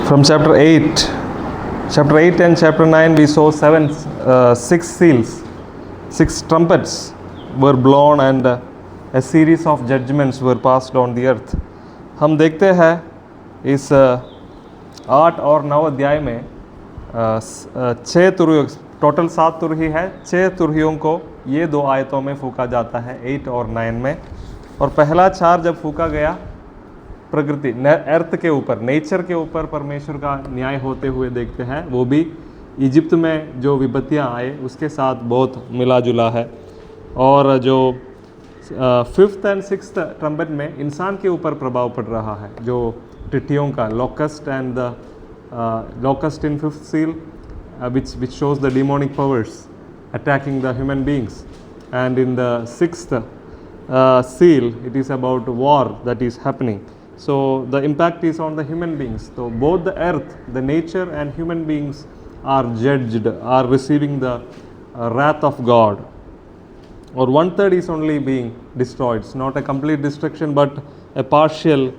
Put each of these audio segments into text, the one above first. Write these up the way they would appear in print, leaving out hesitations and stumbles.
From chapter 8 and chapter 9, we saw six seals, six trumpets were blown, and a series of judgments were passed on the earth. हम देखते हैं इस 8 और 9 अध्याय में 6 तुरहियों, total 7 तुरही है, 6 तुरहियों को ये 2 आयतों में फूका जाता है, 8 और 9 में। और पहला 4 जब फूका गया, प्रकृति अर्थ के ऊपर, नेचर के ऊपर परमेश्वर का न्याय होते हुए देखते हैं। वो भी इजिप्ट में जो विपत्तियां आए उसके साथ बहुत मिला जुला है। और जो 5th and 6th ट्रम्पेट में इंसान के ऊपर प्रभाव पड़ रहा है, जो टिट्टियों का, locust and the locust in 5th seal which shows the demonic powers attacking the human beings, and in the 6th seal it is about war that is happening. So the impact is on the human beings. So both the earth, the nature and human beings are judged, are receiving the wrath of God. Or 1/3 is only being destroyed. It's not a complete destruction but a partial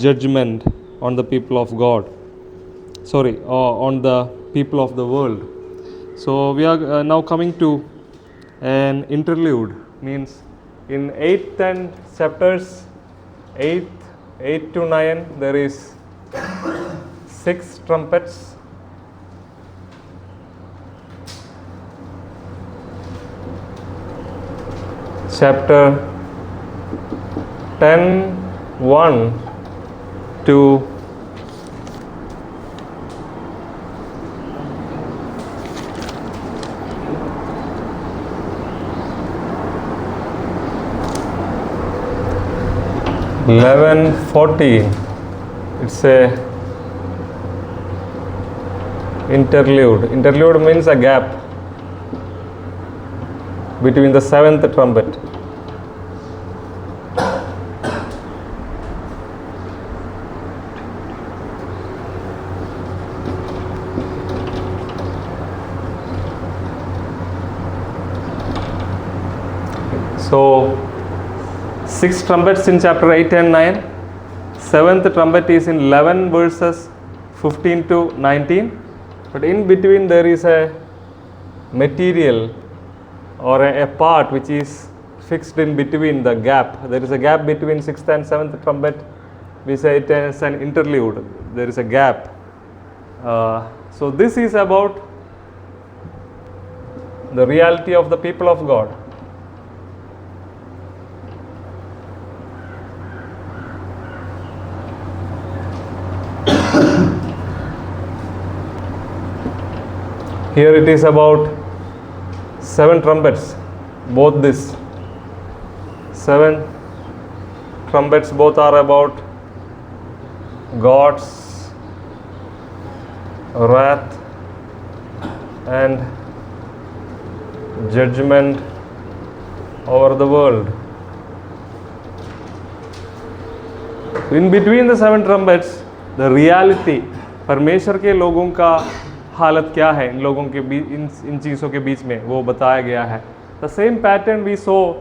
judgment on the people of God. On the people of the world. So we are now coming to an interlude. Means in 8th and chapters 8 to 9 there is 6 trumpets. Chapter 10 1 to 11:14. It's a interlude. Interlude means a gap between the 7th trumpet. So 6 trumpets in chapter 8 and 9. 7th trumpet is in 11 verses 15 to 19. But in between there is a material or a part which is fixed in between the gap. There is a gap between 6th and 7th trumpet. We say it is an interlude. There is a gap. So this is about the reality of the people of God. Here it is about 7 trumpets. Both these 7 trumpets both are about God's wrath and judgment over the world. In between the 7 trumpets, the reality, परमेश्वर के लोगों का हालत क्या है इन लोगों के बीच, इन चीज़ों के बीच में वो बताया गया है. The same pattern we saw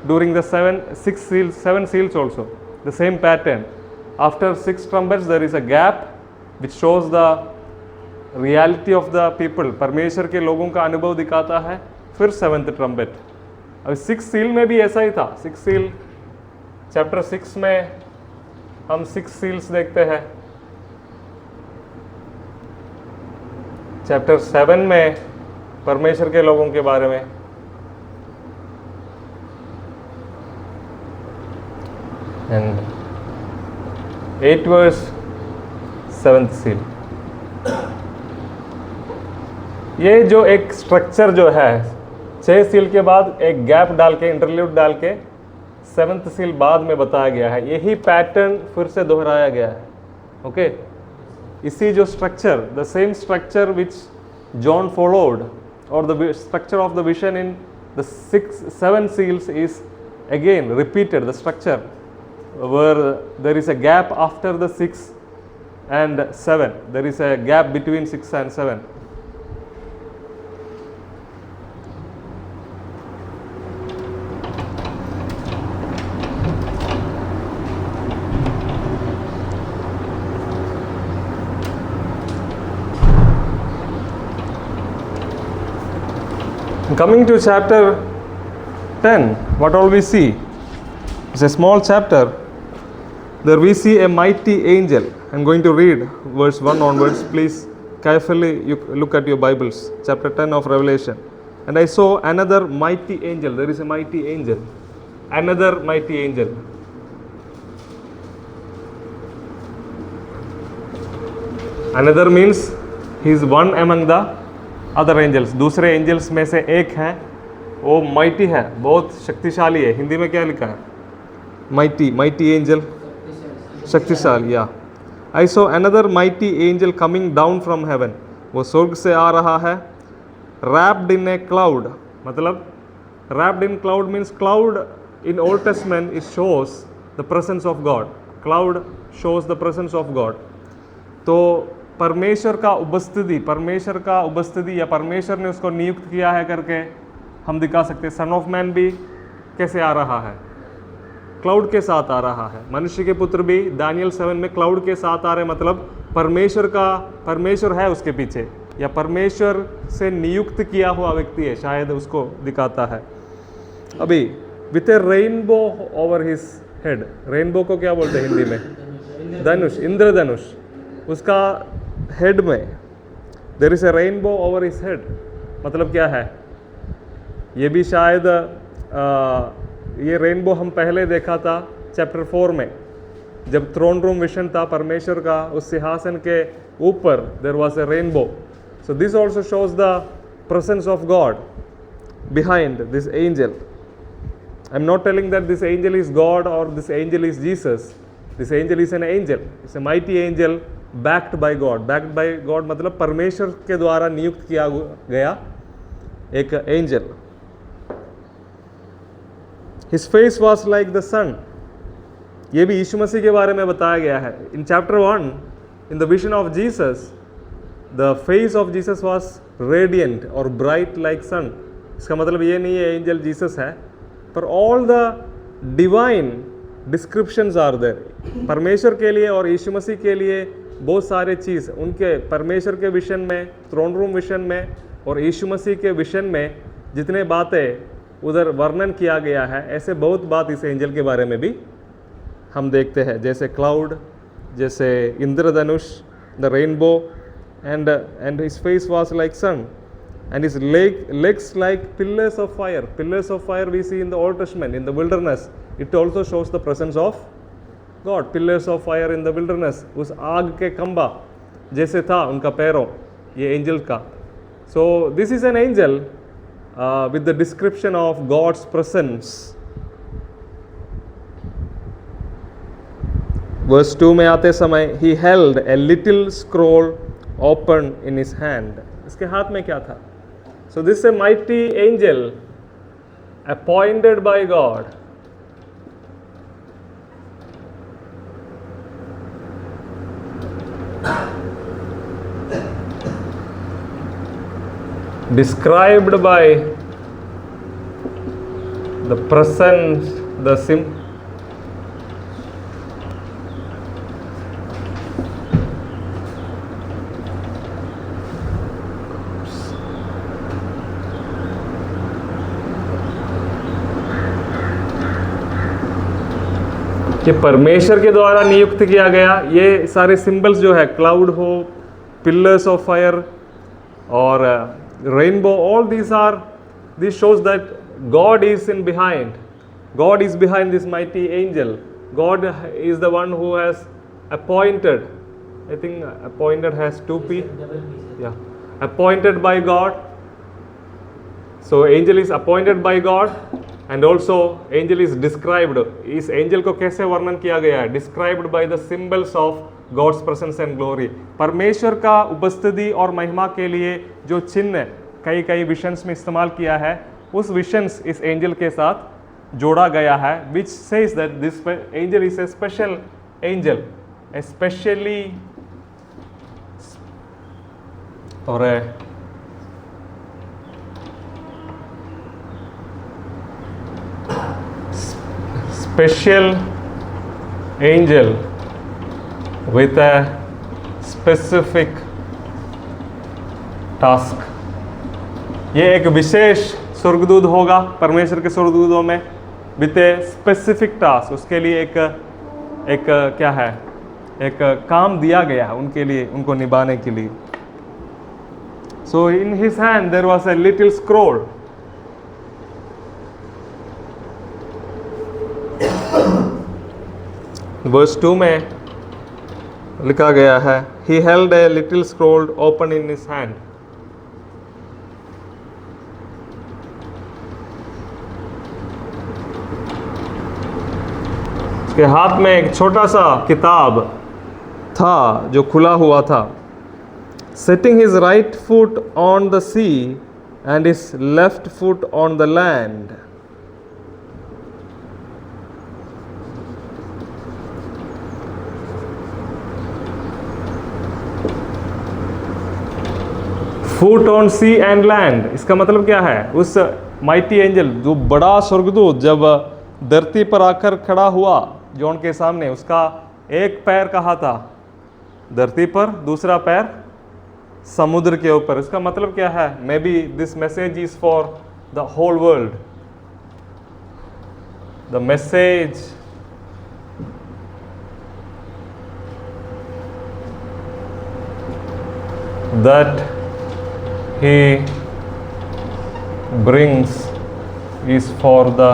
during the 7 seals also. The same pattern. After 6 trumpets there is a gap which shows the reality of the people. परमेश्वर के लोगों का अनुभव दिखाता है. फिर 7th trumpet. अब 6 seal में भी ऐसा ही था. 6 seal chapter 6 में हम 6 seals देखते हैं. चैप्टर 7 में परमेश्वर के लोगों के बारे में. And 8 verse 7th seal. ये जो एक स्ट्रक्चर जो है 6 सील के बाद एक गैप डाल के, इंटरल्यूड डाल के 7th seal बाद में बताया गया है. यही पैटर्न फिर से दोहराया गया है. ओके इसी जो structure, the same structure which John followed, और the structure of the vision in the 7 seals is again repeated. The structure where there is a gap after the 6 and 7, there is a gap between 6 and 7. Coming to chapter 10, what all we see? It's a small chapter. There we see a mighty angel. I'm going to read verse 1 onwards. Please carefully you look at your Bibles. Chapter 10 of Revelation. And I saw another mighty angel. There is a mighty angel. Another mighty angel. Another means he is one among the other angels. दूसरे angels में से एक है, वो mighty है, बहुत शक्तिशाली है. हिंदी में क्या लिखा है? Mighty angel. शक्तिशाली, yeah. I saw another mighty angel coming down from heaven. वो स्वर्ग से आ रहा है. Wrapped in a cloud. मतलब wrapped in cloud means cloud in Old Testament it shows the presence of God. Cloud shows the presence of God. तो परमेश्वर का उपस्थिति या परमेश्वर ने उसको नियुक्त किया है करके हम दिखा सकते हैं. सन ऑफ मैन भी कैसे आ रहा है? क्लाउड के साथ आ रहा है. मनुष्य के पुत्र भी दानियल 7 में क्लाउड के साथ आ रहे, मतलब परमेश्वर है उसके पीछे, या परमेश्वर से नियुक्त किया हुआ व्यक्ति है, शायद उसको दिखाता है. अभी with A rainbow over his head. Rainbow को क्या बोलते हैं हिंदी में? धनुष, इंद्रधनुष. उसका हेड में there is a rainbow over his head. मतलब क्या है? ये भी शायद ये रेनबो हम पहले देखा था चैप्टर 4 में, जब थ्रोन रूम विजन था परमेश्वर का, उस सिंहासन के ऊपर there was a rainbow. So this also shows the presence of God behind this angel. I am not telling that this angel is God और this angel is Jesus. This angel is an angel. It's a mighty angel backed by God. Backed by God मतलब परमेश्वर के द्वारा नियुक्त किया गया एक angel. His face was like the sun. ये भी यीशु मसीह के बारे में बताया गया है. In chapter 1, in the vision of Jesus, the face of Jesus was radiant or bright like sun. इसका मतलब ये नहीं है एंजल जीसस है, पर all the divine descriptions are there. परमेश्वर के लिए और यीशु मसीह के लिए बहुत सारे चीज़ उनके परमेश्वर के विषन में, थ्रोन रूम विषन में और यीशु मसीह के विषन में जितने बातें उधर वर्णन किया गया है, ऐसे बहुत बात इस एंजल के बारे में भी हम देखते हैं. जैसे क्लाउड, जैसे इंद्रधनुष, the rainbow, and his face was like sun and his legs like pillars of fire. Pillars of fire we see in the Old Testament in the wilderness. It also shows the presence of God. Pillars of fire in the wilderness. उस आग के खंबा जैसे था उनका पैरों, ये angel का. So this is an angel with the description of God's presence. Verse 2 में आते समय he held a little scroll open in his hand. इसके हाथ में क्या था? So this is a mighty angel appointed by God. Described by the presence, the कि परमेश्वर के द्वारा नियुक्त किया गया. ये सारे सिंबल्स जो है, क्लाउड हो, पिलर्स ऑफ फायर और rainbow, all this shows that God is behind. God is behind this mighty angel. God is the one who has appointed. I think appointed has 2p. Yeah, appointed by God. So angel is appointed by God and also angel is described. इस angel को कैसे वर्णन किया गया है? Described by the symbols of God's presence and glory. परमेश्वर का उपस्थिति और महिमा के लिए जो चिन्ह कई विशंस में इस्तेमाल किया है, उस विशंस इस एंजल के साथ जोड़ा गया है. which says that this angel is a special angel, especially or a special angel with a specific task. ये एक विशेष स्वर्गदूत होगा परमेश्वर के स्वर्गदूतों में, विथ ए स्पेसिफिक टास्क, उसके लिए एक क्या है, एक काम दिया गया है उनके लिए, उनको निभाने के लिए. So in his hand there was a little scroll. Verse 2 में लिखा गया है, he held a little scroll open in his hand. उसके हाथ में एक छोटा सा किताब था जो खुला हुआ था. Setting his right foot on the sea and his left foot on the land. Foot on sea and land, इसका मतलब क्या है? उस माइटी एंजल, जो बड़ा स्वर्गदूत जब धरती पर आकर खड़ा हुआ जॉन के सामने, उसका एक पैर कहाँ था? धरती पर, दूसरा पैर समुद्र के ऊपर. इसका मतलब क्या है? May be this message is for the whole world. The message that he brings is for the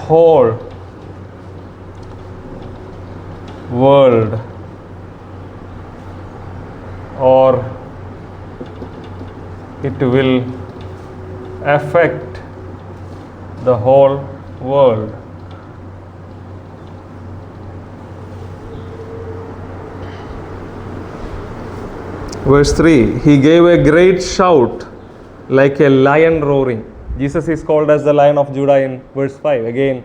whole world, or it will affect the whole world. Verse 3, he gave a great shout like a lion roaring. Jesus is called as the Lion of Judah in verse 5. Again,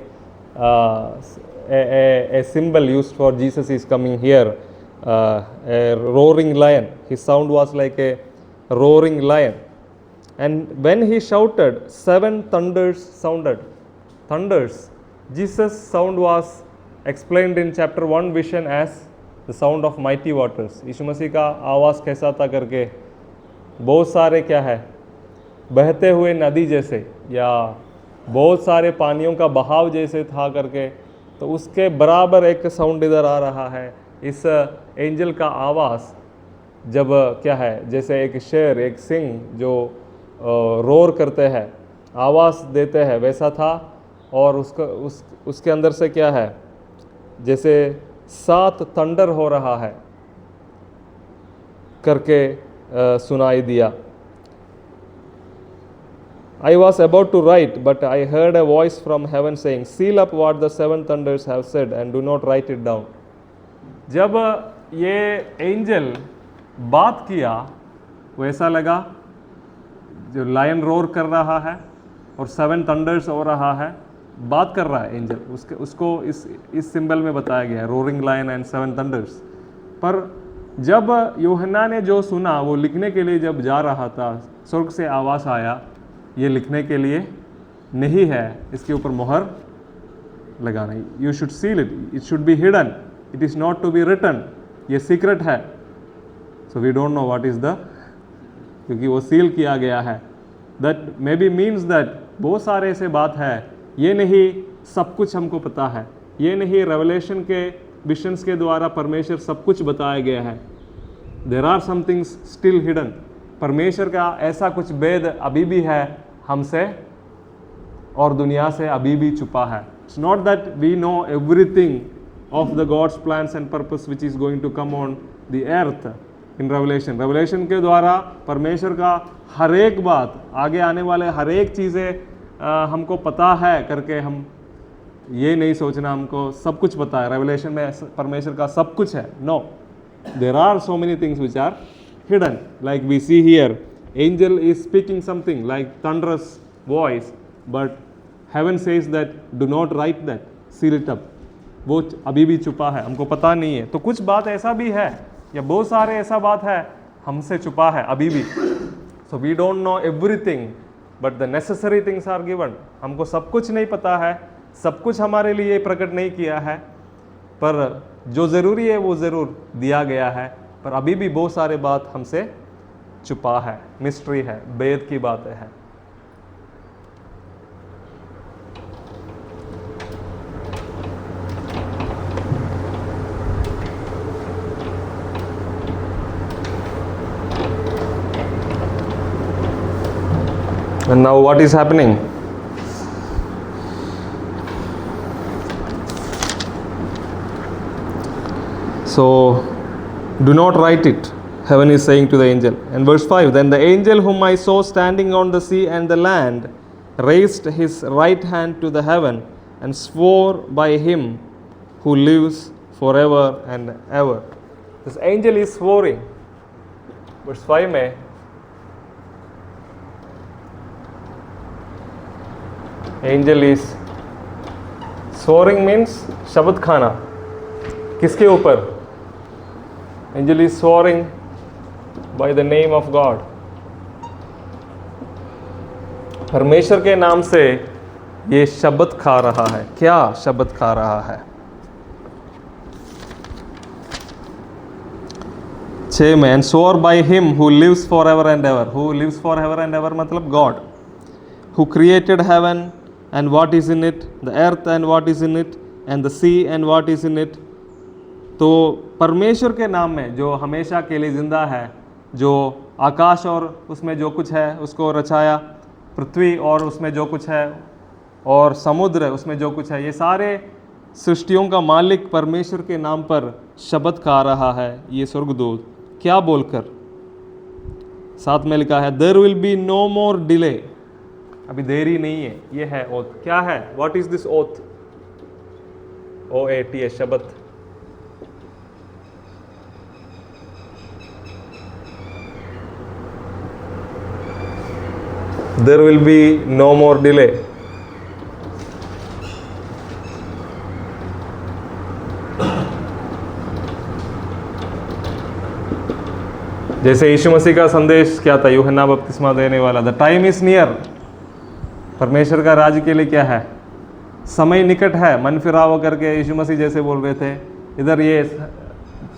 a symbol used for Jesus is coming here, a roaring lion. His sound was like a roaring lion. And when he shouted, 7 thunders sounded. Thunders. Jesus' sound was explained in chapter 1 vision as the sound of mighty waters. यीशु मसीह का आवाज़ कैसा था करके, बहुत सारे क्या है, बहते हुए नदी जैसे या बहुत सारे पानियों का बहाव जैसे था करके. तो उसके बराबर एक साउंड इधर आ रहा है. इस एंजल का आवाज़ जब क्या है, जैसे एक शेर, एक सिंह जो रोर करते हैं, आवाज़ देते हैं, वैसा था. और उसके अंदर से क्या है, जैसे 7 थंडर हो रहा है करके सुनाई दिया. I was about to write, but I heard a voice from heaven saying, seal up what the 7 thunders have said and do not write it down. जब ये एंजल बात किया, वैसा लगा जो लायन रोर कर रहा है और 7 थंडर्स हो रहा है, बात कर रहा है एंजल. उसको इस सिंबल में बताया गया है, रोरिंग लायन एंड 7 थंडर्स. पर जब यूहन्ना ने जो सुना, वो लिखने के लिए जब जा रहा था, स्वर्ग से आवाज़ आया, ये लिखने के लिए नहीं है, इसके ऊपर मोहर लगाना. You should seal it, it should be hidden, it is not to be written. ये सीक्रेट है. So we don't know what is the, क्योंकि वो सील किया गया है. That may be means that बहुत सारे ऐसे बात है, ये नहीं सब कुछ हमको पता है, ये नहीं रेवलेशन के विजन्स के द्वारा परमेश्वर सब कुछ बताया गया है. There are some things still hidden. परमेश्वर का ऐसा कुछ भेद अभी भी है हमसे और दुनिया से अभी भी छुपा है. It's not that we know everything of the God's plans and purpose which is going to come on the earth in Revelation. Revelation के द्वारा परमेश्वर का हर एक बात, आगे आने वाले हर एक चीज़ें हमको पता है करके हम ये नहीं सोचना हमको सब कुछ पता है. रेवलेशन में परमेश्वर का सब कुछ है. No, there are so many things which are hidden. Like we see here, angel is speaking something like thunderous voice, but heaven says that do not write that, seal it up. वो अभी भी छुपा है, हमको पता नहीं है. तो कुछ बात ऐसा भी है, या बहुत सारे ऐसा बात है हमसे छुपा है अभी भी. So we don't know everything, but the necessary things are given. हमको सब कुछ नहीं पता है, सब कुछ हमारे लिए प्रकट नहीं किया है, पर जो ज़रूरी है वो ज़रूर दिया गया है. पर अभी भी बहुत सारे बात हमसे छुपा है, मिस्ट्री है, भेद की बातें हैं. And now what is happening? So, do not write it, heaven is saying to the angel. And verse 5, then the angel whom I saw standing on the sea and the land raised his right hand to the heaven and swore by him who lives forever and ever. This angel is swearing. Verse 5 में angel is swearing means शब्द खाना. किसके ऊपर? Angel is swearing by the name of God. परमेश्वर के नाम से ये शब्द खा रहा है. क्या शब्द खा रहा है? 6 में, and swore by him who lives forever and ever. Who lives forever and ever मतलब God, who created heaven and what is in it, the earth and what is in it, and the sea and what is in it. तो परमेश्वर के नाम में जो हमेशा के लिए ज़िंदा है, जो आकाश और उसमें जो कुछ है उसको रचाया, पृथ्वी और उसमें जो कुछ है, और समुद्र उसमें जो कुछ है, ये सारे सृष्टियों का मालिक परमेश्वर के नाम पर शब्द खा रहा है. ये स्वर्गदूत क्या बोलकर? 7 में लिखा है, there will be no more delay. अभी देरी नहीं है. ये है ओथ. क्या है? What is this oath? OAT शब्द. There will be no more delay. जैसे यीशु मसीह का संदेश क्या था? यूहन्ना बपतिस्मा देने वाला, द टाइम इज नियर. परमेश्वर का राज्य के लिए क्या है? समय निकट है. मन फिराव करके यीशु मसीह जैसे बोल रहे थे. इधर ये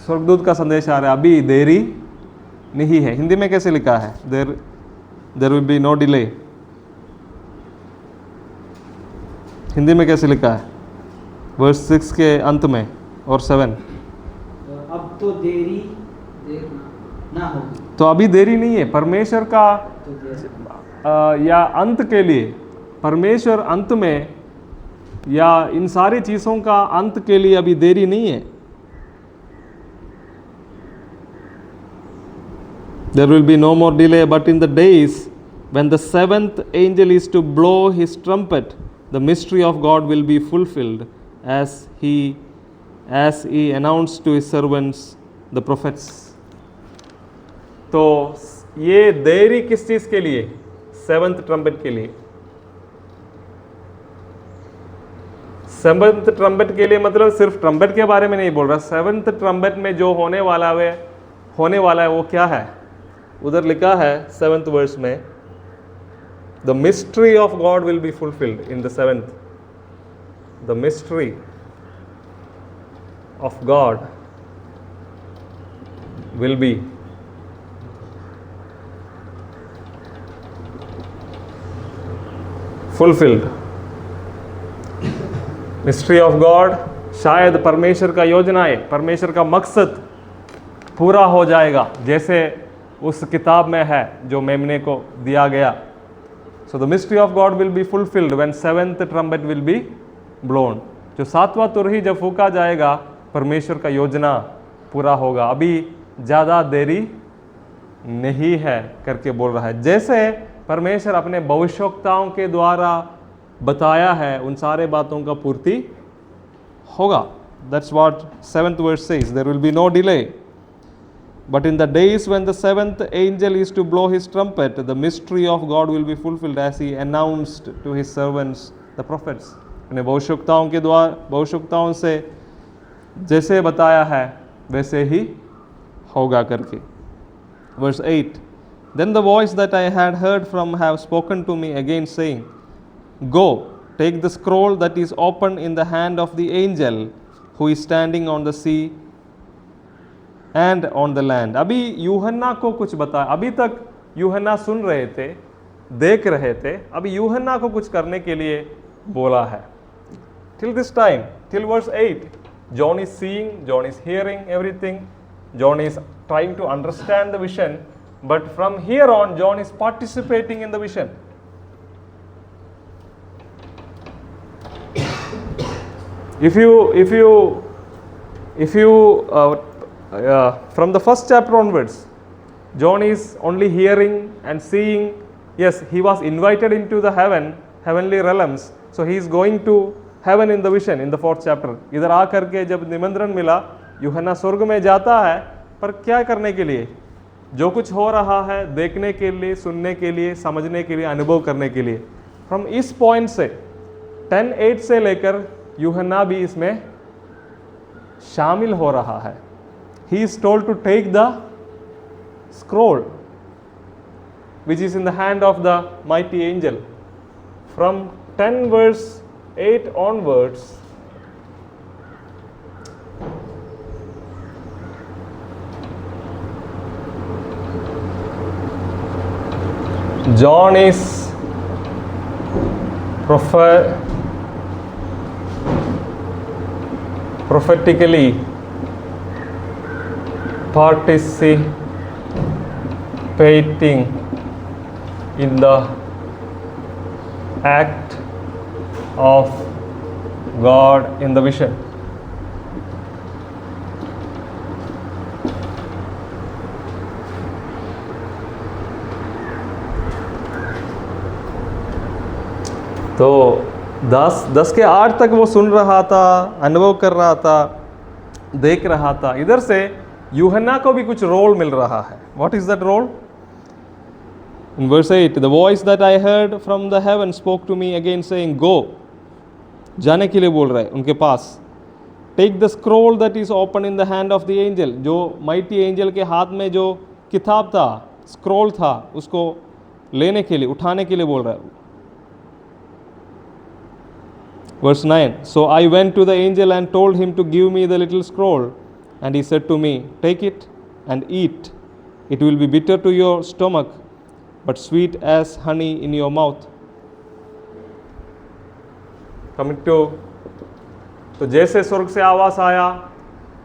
स्वर्गदूत का संदेश आ रहा है, अभी देरी नहीं है. हिंदी में कैसे लिखा है? There will be no delay. Hindi में कैसे लिखा है? वर्स 6 के अंत में और 7. अब तो देर ना होगी. तो अभी देरी नहीं है. परमेश्वर का या अंत के लिए, परमेश्वर अंत में या इन सारी चीज़ों का अंत के लिए अभी देरी नहीं है. There will be no more delay, but in the days when the 7th angel is to blow his trumpet, the mystery of God will be fulfilled as he announced to his servants the prophets. तो ये देरी किस चीज़ के लिए? 7th trumpet के लिए. 7th trumpet के लिए मतलब सिर्फ ट्रम्पेट के बारे में नहीं बोल रहा. 7th ट्रम्पेट में जो होने वाला है वो क्या है? उधर लिखा है 7th वर्स में, the mystery of God will be fulfilled in the 7th. The mystery of God will be fulfilled. Mystery of God, शायद परमेश्वर का योजनाएं, परमेश्वर का मकसद पूरा हो जाएगा जैसे उस किताब में है जो मेमने को दिया गया. So the mystery of God will be fulfilled when 7th trumpet will be blown. जो 7वां तुरही जब फूका जाएगा, परमेश्वर का योजना पूरा होगा. अभी ज़्यादा देरी नहीं है करके बोल रहा है. जैसे परमेश्वर अपने भविष्यवक्ताओं के द्वारा बताया है, उन सारे बातों का पूर्ति होगा. That's what 7th verse says. There will be no delay. But in the days when the 7th angel is to blow his trumpet, the mystery of God will be fulfilled as he announced to his servants the prophets. अपने भविष्यवक्ताओं से जैसे बताया है वैसे ही होगा करके. Verse 8. Then the voice that I had heard from have spoken to me again, saying, Go, take the scroll that is open in the hand of the angel who is standing on the sea and on the land. अभी यूहन्ना को कुछ बताया. अभी तक यूहन्ना सुन रहे थे, देख रहे थे. अभी यूहन्ना को कुछ करने के लिए बोला है. Till this time, till verse 8, John is seeing, John is hearing everything. John is trying to understand the vision, but from here on, John is participating in the vision. If you from the first chapter onwards, John is only hearing and seeing. Yes, he was invited into the heavenly realms, so he is going to heaven in the vision in the 4th chapter. इधर आ करके जब निमंत्रण मिला, यूहन्ना स्वर्ग में जाता है, पर क्या करने के लिए? जो कुछ हो रहा है देखने के लिए, सुनने के लिए, समझने के लिए, अनुभव करने के लिए. फ्रॉम इस पॉइंट से 10:8 से लेकर यूहन्ना भी इसमें शामिल हो रहा है. He is told to take the scroll which is in the hand of the mighty angel. From 10 verse 8 onwards, John is prophetically participating in the act of God in the vision. तो 10 के 8 तक वो सुन रहा था, अनुभव कर रहा था, देख रहा था. इधर से यूहन्ना को भी कुछ रोल मिल रहा है. What is that role? In verse 8, the voice that I heard from the heaven spoke to me again saying, go. जाने के लिए बोल रहा है उनके पास. Take the scroll that is open in the hand of the angel. जो mighty angel के हाथ में जो किताब था, scroll था, उसको लेने के लिए, उठाने के लिए बोल रहा है. Verse 9, so I went to the angel and told him to give me the little scroll. And he said to me, take it and eat. It will be bitter to your stomach, but sweet as honey in your mouth. Coming to, तो जैसे स्वर्ग से आवाज आया,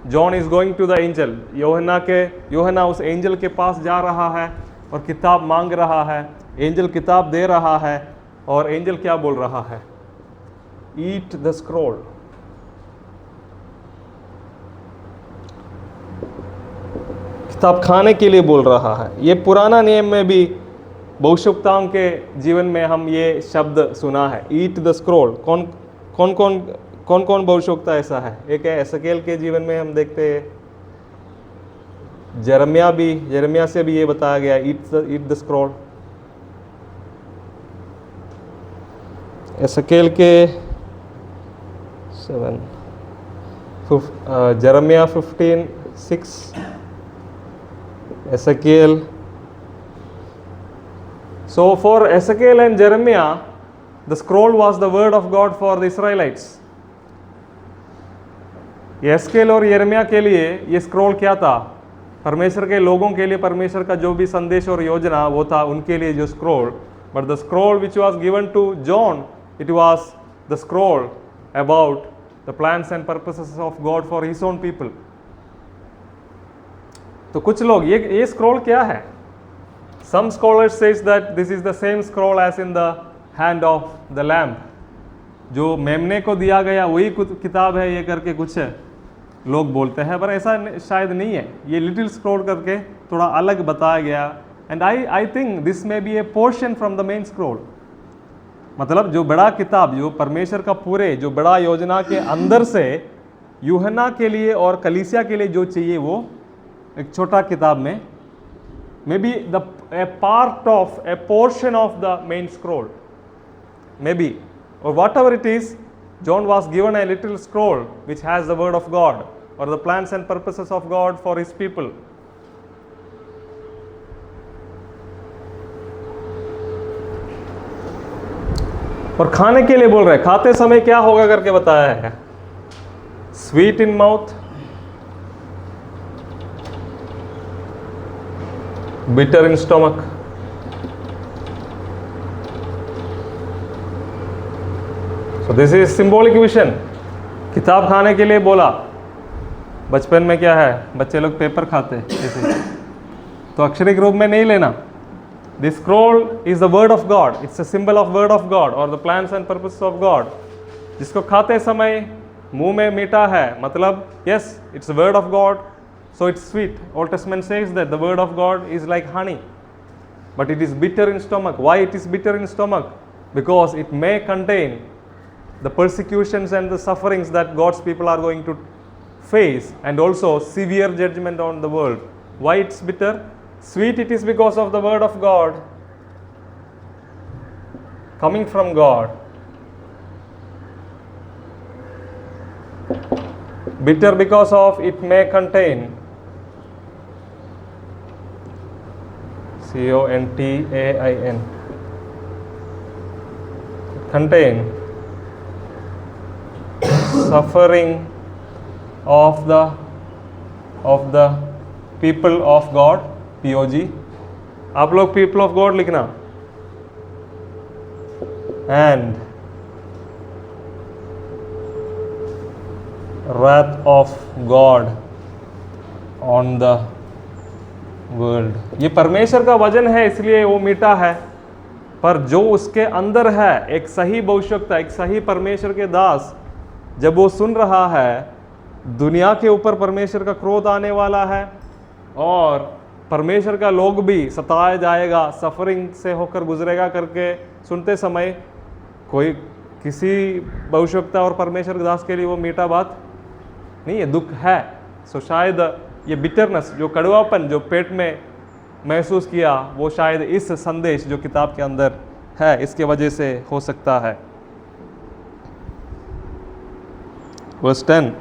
John is going to the angel. यूहन्ना उस angel के पास जा रहा है और किताब मांग रहा है. एंजल किताब दे रहा है और एंजल क्या बोल रहा है? Eat the scroll. किताब खाने के लिए बोल रहा है. ये पुराना नियम में भी भविष्यवक्ताओं के जीवन में हम ये शब्द सुना है, ईट द स्क्रोल. कौन भविष्यवक्ता ऐसा है? एक है एसकेल के जीवन में हम देखते हैं. जरमिया से भी ये बताया गया, ईट द स्क्रोल. एसकेल के 7 जरमिया 15:6, Ezekiel. So for Ezekiel and Jeremiah, the scroll was the word of God for the Israelites. SQL और यिर्मयाह के लिए ये स्क्रोल क्या था? परमेश्वर के लोगों के लिए परमेश्वर का जो भी संदेश और योजना वो था उनके लिए जो scroll. But the scroll which was given to John, it was the scroll about the plans and purposes of God for his own people. तो कुछ लोग ये स्क्रोल क्या है? Some scholars says that this is the same scroll as in the hand of the lamb. जो मेमने को दिया गया वही किताब है ये करके कुछ लोग बोलते हैं, पर ऐसा शायद नहीं है. ये लिटिल स्क्रोल करके थोड़ा अलग बताया गया. And I think this may be a portion from the main scroll. मतलब जो बड़ा किताब, जो परमेश्वर का पूरे जो बड़ा योजना के अंदर से यूहन्ना के लिए और कलीसिया के लिए जो चाहिए वो एक छोटा किताब में maybe a part of a portion of the main scroll, maybe, or whatever it is. John was given a little scroll which has the word of God or the plans and purposes of God for his people. और खाने के लिए बोल रहे हैं. खाते समय क्या होगा करके बताया है? Sweet in mouth, bitter in stomach. So this is symbolic vision. किताब खाने के लिए बोला. बचपन में क्या है, बच्चे लोग पेपर खाते हैं, तो अक्षरिक रूप में नहीं लेना. This scroll is the word of God. It's a symbol of word of God or the plans and purposes of God. जिसको खाते समय मुंह में मीठा है मतलब yes, it's the word of God, so it's sweet. Old Testament says that the word of God is like honey, but it is bitter in stomach. Why it is bitter in stomach? Because it may contain the persecutions and the sufferings that God's people are going to face, and also severe judgment on the world. Why it's bitter? Sweet it is because of the word of God coming from God. Bitter because of it may contain contain, contain suffering of the people of God, POG. आप लोग people of God लिखना, and wrath of God on the world. ये परमेश्वर का वचन है इसलिए वो मीठा है, पर जो उसके अंदर है एक सही भविष्यवक्ता, एक सही परमेश्वर के दास, जब वो सुन रहा है दुनिया के ऊपर परमेश्वर का क्रोध आने वाला है और परमेश्वर का लोग भी सताया जाएगा, सफरिंग से होकर गुजरेगा करके सुनते समय कोई किसी भविष्यवक्ता और परमेश्वर के दास के लिए वो मीठा बात नहीं है, दुख है. सो शायद ये बिटरनेस, जो कड़वापन जो पेट में महसूस किया, वो शायद इस संदेश जो किताब के अंदर है इसके वजह से हो सकता है. Verse 10.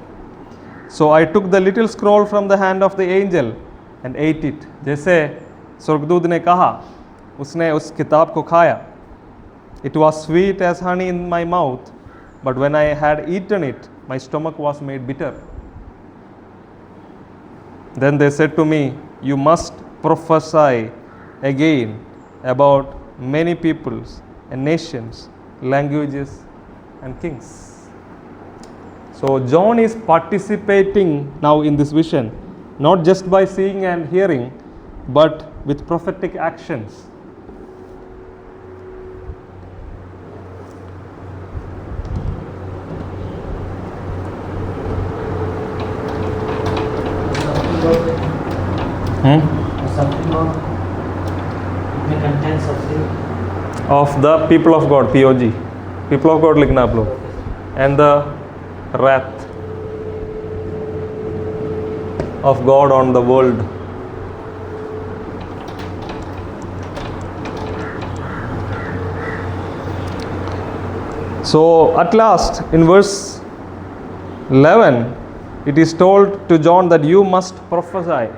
So I took the little scroll from the hand of the angel and ate it. जैसे स्वर्गदूत ने कहा, उसने उस किताब को खाया. It was sweet as honey in my mouth, but when I had eaten it, my stomach was made bitter. Then they said to me, you must prophesy again about many peoples and nations, languages and kings. So John is participating now in this vision, not just by seeing and hearing, but with prophetic actions. Something of it may contain something Of the people of God, POG. People of God लिखना आप लोग. And the wrath of God on the world. So at last in verse 11 it is told to John that you must prophesy.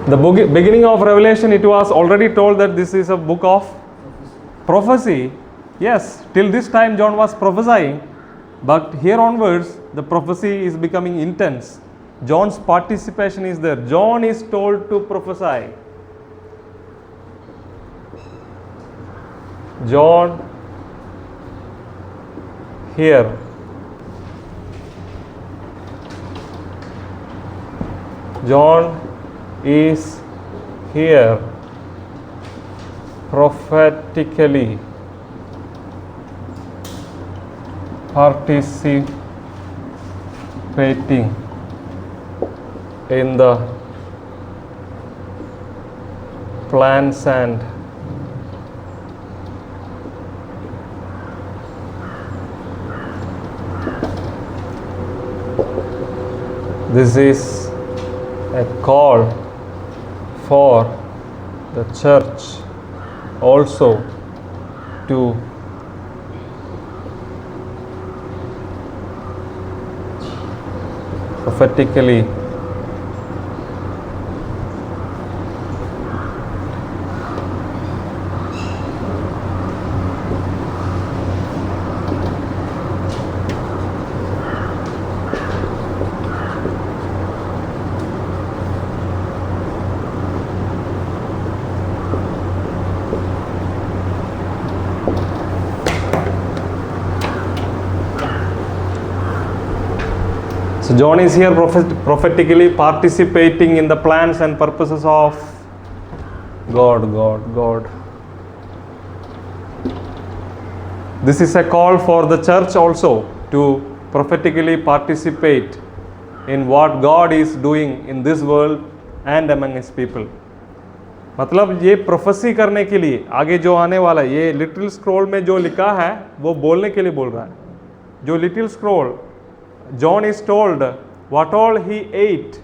The beginning of Revelation, it was already told that this is a book of prophecy. Yes, till this time John was prophesying, but here onwards the prophecy is becoming intense. John's participation is there. John is told to prophesy. John here John is here prophetically participating in the plans and this is a call for the church also to prophetically So John is here prophetically participating in the plans and purposes of God. This is a call for the church also to prophetically participate in what God is doing in this world and among His people. मतलब ये prophecy करने के लिए आगे जो आने वाला है, ये लिटिल स्क्रॉल में जो लिखा है वो बोलने के लिए बोल रहा है. जो little scroll, John is told what all he ate.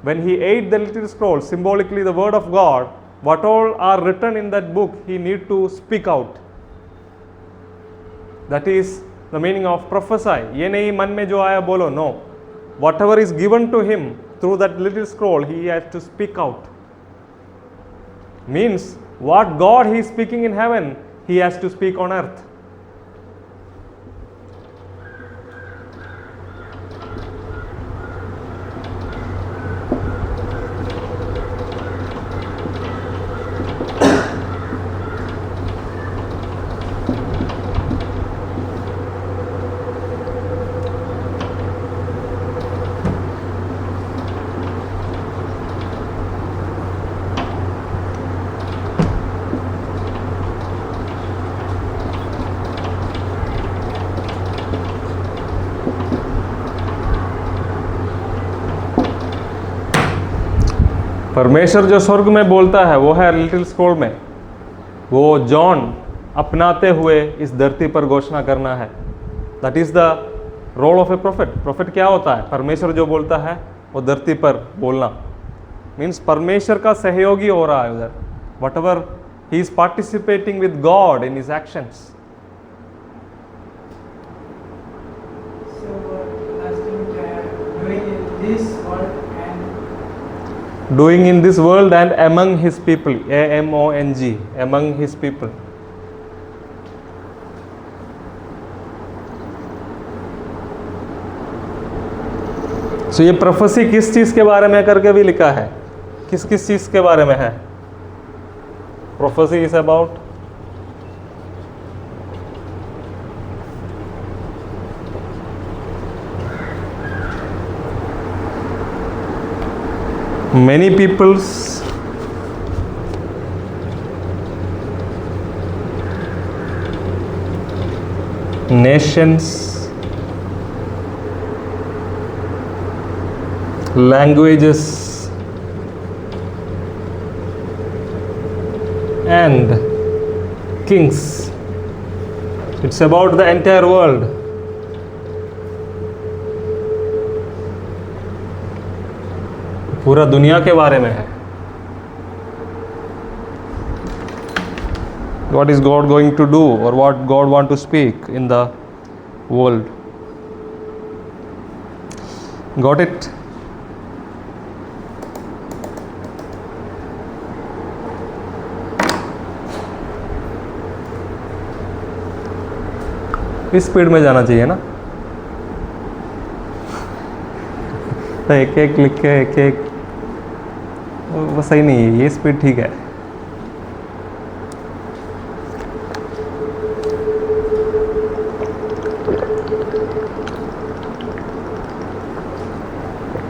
When he ate the little scroll, symbolically the word of God, what all are written in that book, he need to speak out. That is the meaning of prophesy. ये नहीं मन में जो आया बोलो, no. Whatever is given to him through that little scroll, he has to speak out. Means what God he is speaking in heaven, he has to speak on earth. परमेश्वर जो स्वर्ग में बोलता है वो है लिटिल स्क्रॉल में, वो जॉन अपनाते हुए इस धरती पर घोषणा करना है. That is the role of a prophet. Prophet क्या होता है? परमेश्वर जो बोलता है वो धरती पर बोलना. मीन्स परमेश्वर का सहयोगी हो रहा है उधर. What ever he is participating with God in his actions. Doing in this world and among his people, AMONG, among his people. So ये प्रोफेसी किस चीज के बारे में करके भी लिखा है? किस किस चीज के बारे में है? Prophecy is about many peoples, nations, languages, and kings. It's about the entire world. पूरा दुनिया के बारे में है. What is God going to do or what God want to speak in the world? Got it? इस speed में जाना चाहिए ना, एक एक लिख के एक वो सही नहीं है. ये स्पीड ठीक है.